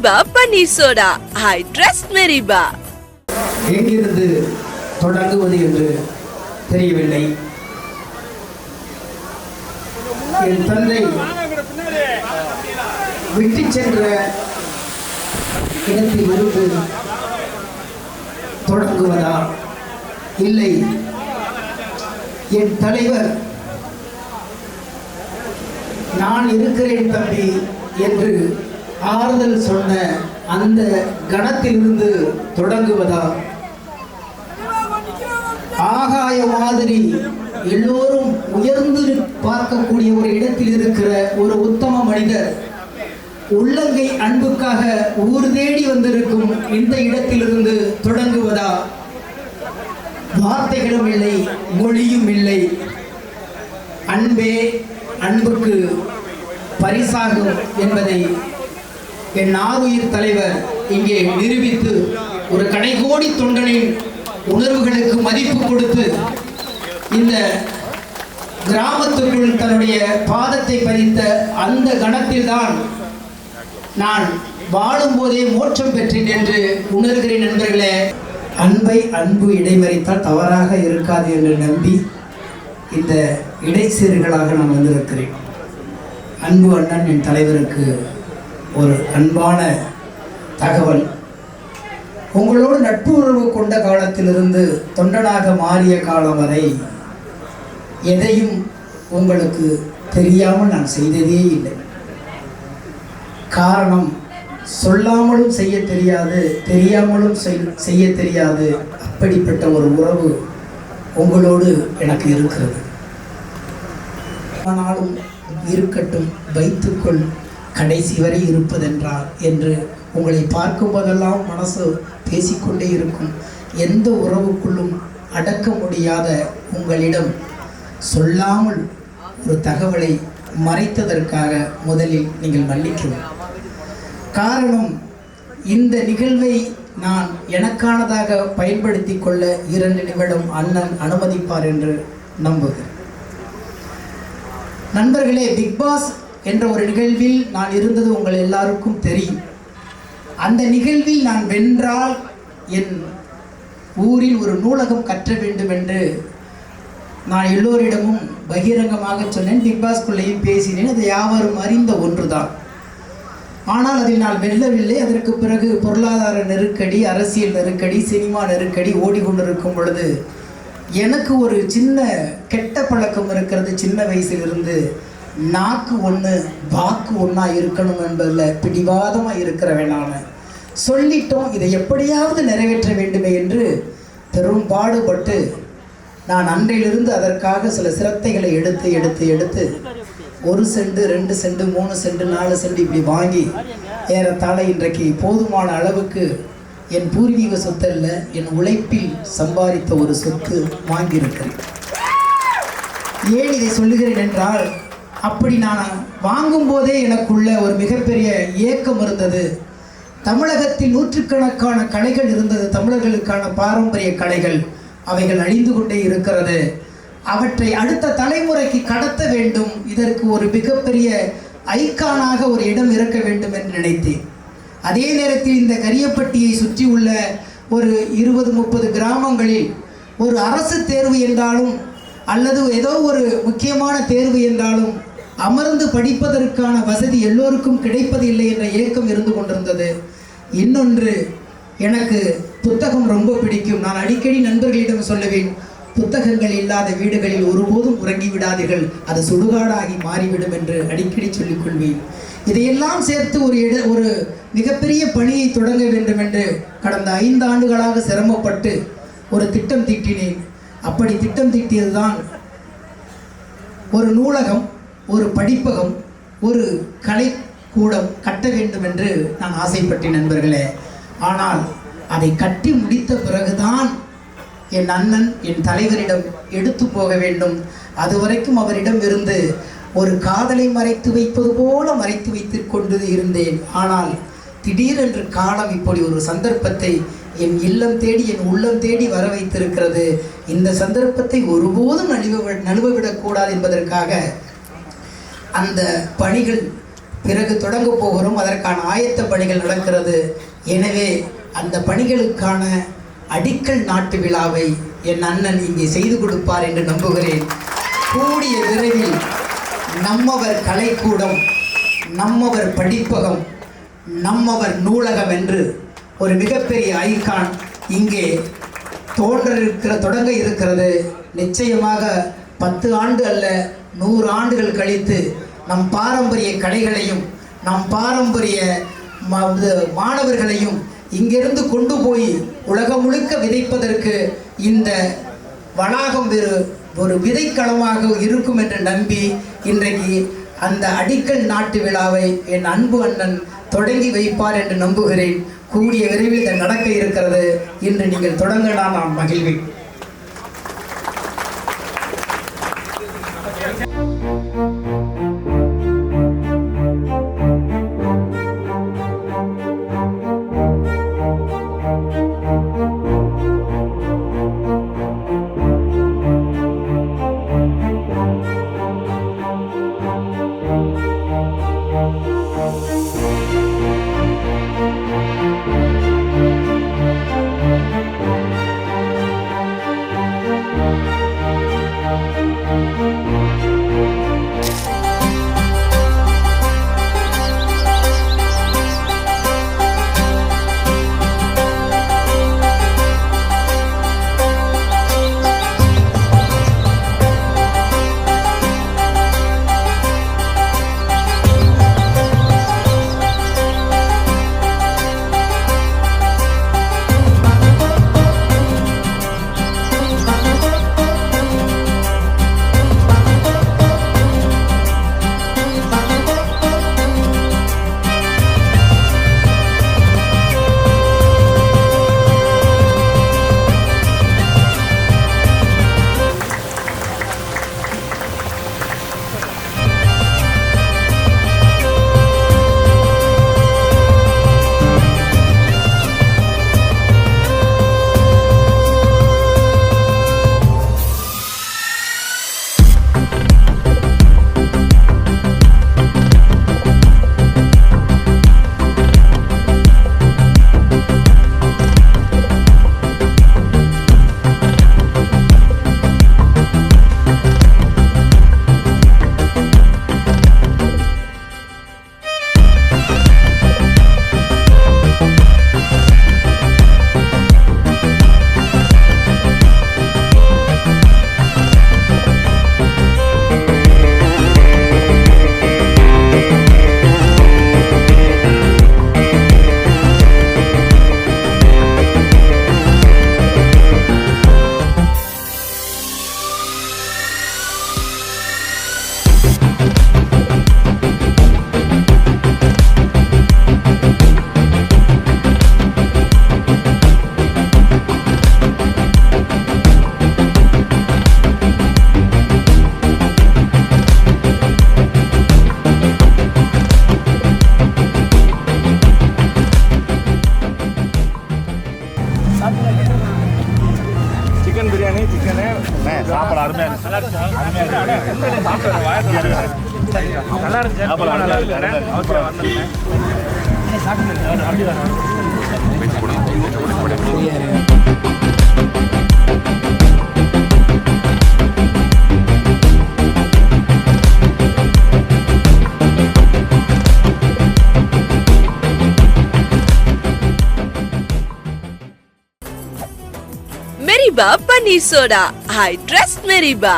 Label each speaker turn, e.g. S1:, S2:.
S1: மெரிபா paneer soda. I trust மெரிபா.
S2: எங்கிருந்து தொடங்குவது என்று தெரியவில்லை. என் தந்தை விட்டு சென்ற இடத்தில் இருந்து தொடங்குவதா, இல்லை என் தலைவர் நான் இருக்கிறேன் தம்பி என்று ஆறுதல் சொன்ன அந்த கணத்திலிருந்து தொடங்குவதா, ஆகாய மாதிரி எல்லோரும் உயர்ந்து பார்க்கக்கூடிய ஒரு இடத்தில் இருக்கிற ஒரு உத்தம மனிதர் உள்ளங்கை அன்புக்காக ஊர் தேடி வந்திருக்கும் இந்த இடத்திலிருந்து தொடங்குவதா, வார்த்தைகளும் இல்லை, மொழியும் இல்லை, அன்பே அன்புக்கு பரிசாகும் என்பதை என் ஆருயிர் தலைவர் இங்கே நிரூபித்து ஒரு கடைகோடி தொண்டனின் உணர்வுகளுக்கு மதிப்பு கொடுத்து இந்த கிராமத்துக்குள் தன்னுடைய பாதத்தை பதித்த அந்த கணத்தில்தான் நான் வாழும் போதே மோட்சம் பெற்றேன் என்று உணர்கிறேன். நண்பர்களே, அன்பை அன்பு இடைமறித்தால் தவறாக இருக்காது என்று நம்பி இந்த இடைச்சீர்களாக நான் வந்திருக்கிறேன். அன்பு அண்ணன் என் தலைவருக்கு ஒரு அன்பான தகவல். உங்களோடு நட்பு உறவு கொண்ட காலத்திலிருந்து தொண்டனாக மாறிய காலம் வரை எதையும் உங்களுக்கு தெரியாமல் நான் செய்ததே இல்லை. காரணம், சொல்லாமலும் செய்ய தெரியாது, தெரியாமலும் செய்ய தெரியாது. அப்படிப்பட்ட ஒரு உறவு உங்களோடு எனக்கு இருக்கிறது. ஆனாலும் இருக்கட்டும், வைத்துக்கொள், கடைசி வரை இருப்பதென்றால் என்று உங்களை பார்க்கும் போதெல்லாம் மனசு பேசிக்கொண்டே இருக்கும். எந்த உறவுக்குள்ளும் அடக்க முடியாத உங்களிடம் சொல்லாமல் ஒரு தகவலை மறைத்ததற்காக முதலில் நீங்கள் மன்னிக்கவும். காரணம், இந்த நிகழ்வை நான் எனக்கானதாக பயன்படுத்தி கொள்ள 2 நிமிடம் அண்ணன் அனுமதிப்பார் என்று நம்புகிறேன். நண்பர்களே, பிக் பாஸ் என்ற ஒரு நிகழ்வில் நான் இருந்தது உங்கள் எல்லாருக்கும் தெரியும். அந்த நிகழ்வில் நான் வென்றால் என் ஊரில் ஒரு நூலகம் கற்ற வேண்டும் என்று நான் எல்லோரிடமும் பகிரங்கமாக சொன்னேன். பிக் பாஸ்குள்ளேயும் பேசினேன். அது யாவரும் அறிந்த ஒன்றுதான். ஆனால் அதில் நான் வெல்லவில்லை. அதற்கு பிறகு பொருளாதார நெருக்கடி, அரசியல் நெருக்கடி, சினிமா நெருக்கடி ஓடிக்கொண்டிருக்கும் பொழுது எனக்கு ஒரு சின்ன கெட்ட பழக்கம் இருக்கிறது. சின்ன வயசிலிருந்து நாக்கு ஒன்று வாக்கு ஒன்றா இருக்கணும் என்பதில் பிடிவாதமாக இருக்கிறவன் நான். சொல்லிட்டோம், இதை எப்படியாவது நிறைவேற்ற வேண்டுமே என்று பெரும் பாடுபட்டு நான் அன்றையிலிருந்து அதற்காக சில சிரத்தைகளை எடுத்து எடுத்து எடுத்து 1 சென்ட் 2 சென்ட் 3 சென்ட் 4 சென்ட் இப்படி வாங்கி ஏறத்தாழ இன்றைக்கு போதுமான அளவுக்கு என் பூர்வீக சொத்தல்ல, என் உழைப்பில் சம்பாதித்த ஒரு சொத்து வாங்கியிருக்கிறேன். ஏன் இதை சொல்லுகிறேன் என்றால், அப்படி நான் வாங்கும் போதே எனக்குள்ள ஒரு மிகப்பெரிய ஏக்கம் இருந்தது. தமிழகத்தில் நூற்றுக்கணக்கான கலைகள் இருந்தது, தமிழர்களுக்கான பாரம்பரிய கலைகள். அவைகள் அழிந்து கொண்டே இருக்கிறது. அவற்றை அடுத்த தலைமுறைக்கு கடத்த வேண்டும். இதற்கு ஒரு மிகப்பெரிய ஐக்கானாக ஒரு இடம் இருக்க வேண்டும் என்று நினைத்தேன். அதே நேரத்தில் இந்த கரியப்பட்டியை சுற்றி உள்ள ஒரு 20-30 கிராமங்களில் ஒரு அரசு தேர்வு என்றாலும் அல்லது ஏதோ ஒரு முக்கியமான தேர்வு என்றாலும் அமர்ந்து படிப்பதற்கான வசதி எல்லோருக்கும் கிடைப்பதில்லை என்ற ஏக்கம் இருந்து கொண்டிருந்தது. இன்னொன்று, எனக்கு புத்தகம் ரொம்ப பிடிக்கும். நான் அடிக்கடி நண்பர்களிடம் சொல்லுவேன், புத்தகங்கள் இல்லாத வீடுகளில் ஒருபோதும் உறங்கி விடாதீர்கள், அது சுடுகாடாகி மாறிவிடும் என்று அடிக்கடி சொல்லிக்கொள்வேன். இதையெல்லாம் சேர்த்து ஒரு மிகப்பெரிய பணியை தொடங்க வேண்டும் என்று கடந்த 5 ஆண்டுகளாக சிரமப்பட்டு ஒரு திட்டம் தீட்டினேன். அப்படி திட்டம் தீட்டியதுதான் ஒரு நூலகம், ஒரு படிப்பகம், ஒரு கலைக்கூடம் கட்ட வேண்டும் என்று நான் ஆசைப்பட்டேன் நண்பர்களே. ஆனால் அதை கட்டி முடித்த பிறகுதான் என் அண்ணன் என் தலைவரிடம் எடுத்து போக வேண்டும். அதுவரைக்கும் அவரிடம் இருந்து ஒரு காதலை மறைத்து வைப்பது போல மறைத்து வைத்து கொண்டு இருந்தேன். ஆனால் திடீரென்று காலம் இப்படி ஒரு சந்தர்ப்பத்தை என் இல்லம் தேடி, என் உள்ளம் தேடி வர வைத்திருக்கிறது. இந்த சந்தர்ப்பத்தை ஒருபோதும் நழுவவிடக்கூடாது என்பதற்காக அந்த பணிகள் பிறகு தொடங்க போகிறோம். அதற்கான ஆயத்த பணிகள் நடக்கிறது. எனவே அந்த பணிகளுக்கான அடிக்கல் நாட்டு விழாவை என் அண்ணன் இங்கே செய்து கொடுப்பார் என்று நம்புகிறேன். கூடிய விரைவில் நம்மவர் கலைக்கூடம், நம்மவர் படிப்பகம், நம்மவர் நூலகம் என்று ஒரு மிகப்பெரிய ஐகான் இங்கே தொடங்க இருக்கிறது. நிச்சயமாக 10 ஆண்டு அல்ல 100 ஆண்டுகள் கழித்து நம் பாரம்பரிய கலைகளையும் நம் பாரம்பரிய மாணவர்களையும் இங்கிருந்து கொண்டு போய் உலகம் முழுக்க விதைப்பதற்கு இந்த வளாகம் ஒரு விதைக்களமாக இருக்கும் என்று நம்பி இன்றைக்கு அந்த அடிக்கல் நாட்டு விழாவை என் அன்பு அண்ணன் தொடங்கி வைப்பார் என்று நம்புகிறேன். கூடிய விரைவில் இது நடக்க இருக்கிறது. இன்று நீங்கள் தொடங்கினா நான் மகிழ்வேன்.
S3: சிக்கன் பிரியாணி சிக்கனு சாப்பாடு அருமையாக நல்லா இருந்துச்சு.
S1: Meriba Paneer Soda. I trust Meriba.